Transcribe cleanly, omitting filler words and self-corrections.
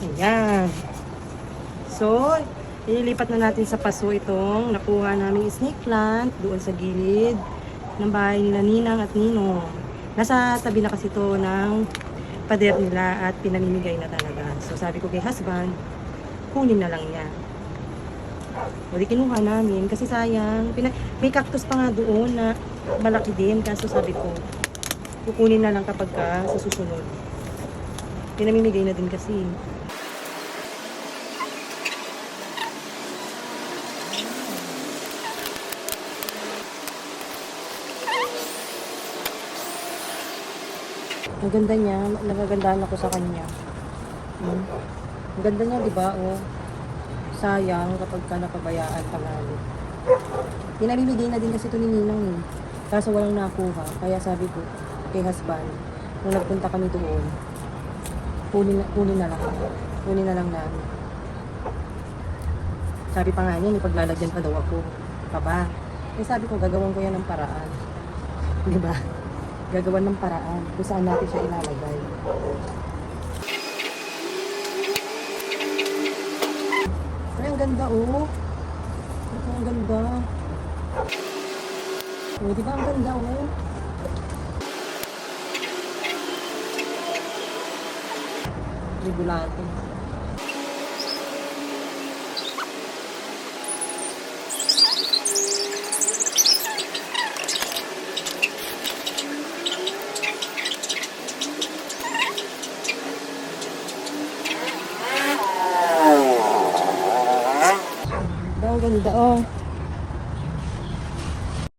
Ayan. So, ililipat na natin sa paso itong nakuha naming snake plant doon sa gilid ng bahay nila Ninang at Ninong. Nasa tabi na kasi ito ng pader nila at pinamimigay na talaga. So, sabi ko kay husband, kunin na lang niya. O di kinuha namin kasi sayang. May cactus pa nga doon na malaki din. Kaso sabi ko, kukunin na lang kapag sa susunod. Pinamimigay na din kasi. Ang ganda niya, nagagandaan ako sa kanya. Ang ganda niya, di ba? Oh, sayang kapag ka napabayaan palalo. Pinamimigay na din kasi ito ni Ninang eh. Kaso walang nakuha. Kaya sabi ko kay husband, nung nagpunta kami doon, kunin na lang. Kunin na lang namin. Sabi pa nga niya, ipaglalagyan pa daw ako. Pa ba? Eh sabi ko, gagawin ko yan ng paraan. Di ba? Gagawan ng paraan kung saan natin siya ilalagay. Ay, ang ganda oh. Ang ganda. Oh, di ba ang ganda oh? Regulante.